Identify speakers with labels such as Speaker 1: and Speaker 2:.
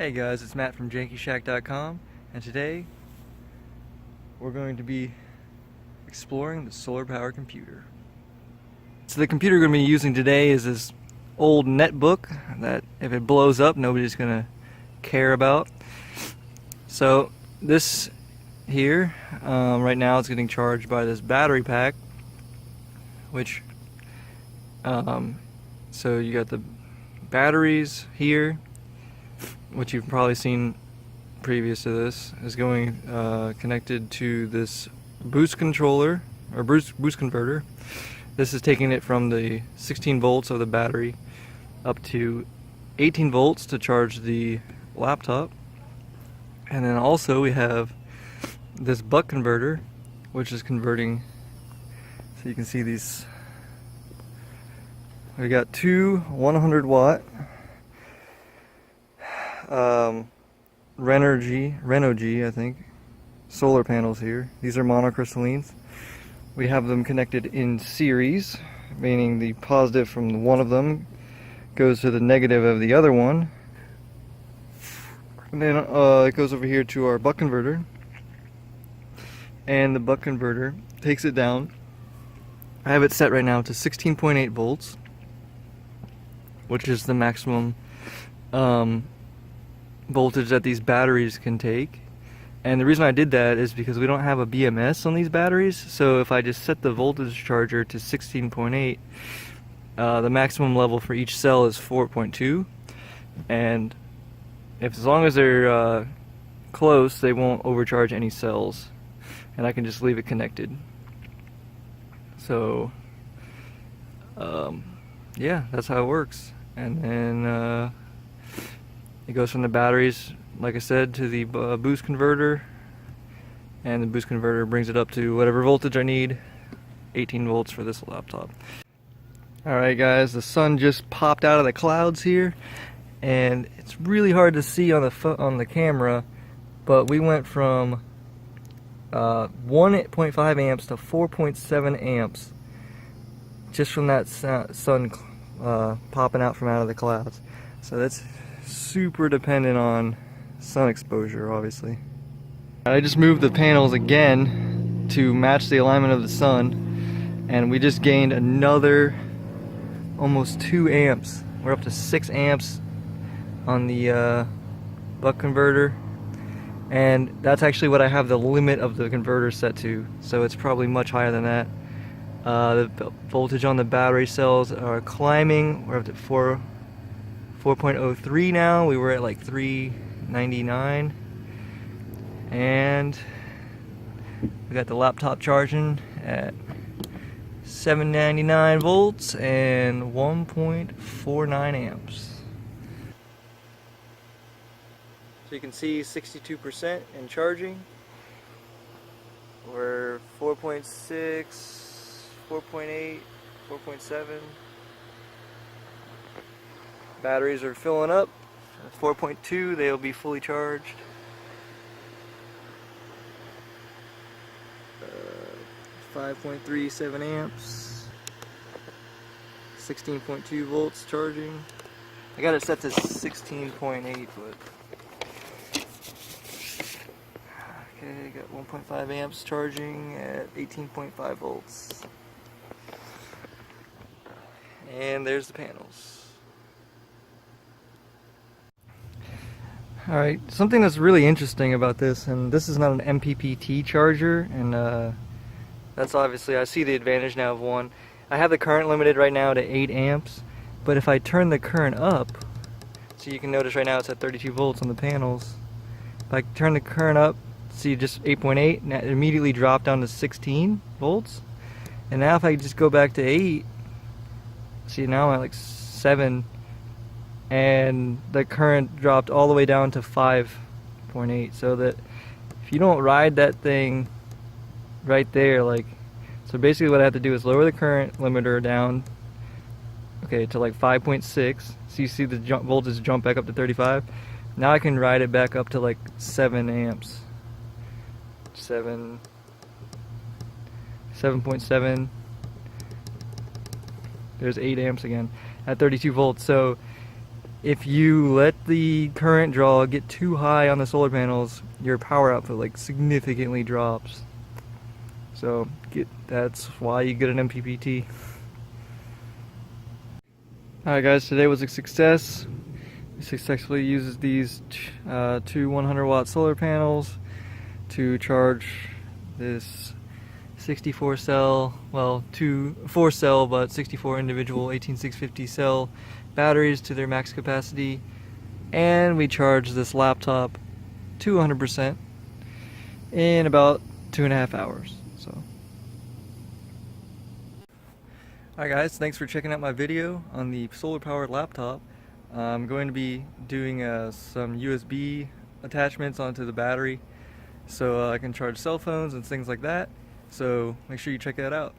Speaker 1: Hey guys, it's Matt from JankyShack.com, and today we're going to be exploring the solar power computer. So the computer we're going to be using today is this old netbook that if it blows up nobody's going to care about. So this here, right now it's getting charged by this battery pack, which so you got the batteries here, which you've probably seen previous to this, is going connected to this boost controller or boost converter. This is taking it from the 16 volts of the battery up to 18 volts to charge the laptop. And then also we have this buck converter, which is converting, so you can see these. We got two 100 watt Renogy, I think, solar panels here. These are monocrystallines. We have them connected in series, meaning the positive from one of them goes to the negative of the other one. And then it goes over here to our buck converter, and the buck converter takes it down. I have it set right now to 16.8 volts, which is the maximum voltage that these batteries can take. And the reason I did that is because we don't have a BMS on these batteries, so if I just set the voltage charger to 16.8, the maximum level for each cell is 4.2, and as long as they're close, they won't overcharge any cells, and I can just leave it connected. So yeah, that's how it works. And then it goes from the batteries, like I said, to the boost converter, and the boost converter brings it up to whatever voltage I need, 18 volts for this laptop. Alright guys, the sun just popped out of the clouds here, and it's really hard to see on the camera, but we went from 1.5 amps to 4.7 amps just from that sun popping out from out of the clouds. So that's super dependent on sun exposure, obviously. I just moved the panels again to match the alignment of the sun, and we just gained another almost 2 amps. We're up to 6 amps on the buck converter, and that's actually what I have the limit of the converter set to, so it's probably much higher than that. The voltage on the battery cells are climbing. We're up to 4.03 now. We were at like 399, and we got the laptop charging at 799 volts and 1.49 amps. So you can see 62% in charging. We're 4.6, 4.8, 4.7. Batteries are filling up. 4.2, they'll be fully charged. 5.37 amps. 16.2 volts charging. I got it set to 16.8, but okay, got 1.5 amps charging at 18.5 volts. And there's the panels. Alright, something that's really interesting about this, and this is not an MPPT charger, and that's obviously, I see the advantage now of one. I have the current limited right now to 8 amps, but if I turn the current up, so you can notice right now it's at 32 volts on the panels. If I turn the current up, see just 8.8, and it immediately dropped down to 16 volts. And now if I just go back to 8, see now I'm at like 7, and the current dropped all the way down to 5.8, so that if you don't ride that thing right there, like, so basically what I have to do is lower the current limiter down, okay, to like 5.6, so you see the voltage jump back up to 35. Now I can ride it back up to like 7 amps, 7.7, there's 8 amps again at 32 volts. So if you let the current draw get too high on the solar panels, your power output like significantly drops. So that's why you get an MPPT. Alright guys, today was a success. We successfully used these two 100 watt solar panels to charge this 64 cell, well, 4 cell but 64 individual 18650 cell batteries to their max capacity, and we charged this laptop to 100% in about 2.5 hours. So, alright guys, thanks for checking out my video on the solar powered laptop. I'm going to be doing some USB attachments onto the battery so I can charge cell phones and things like that. So make sure you check that out.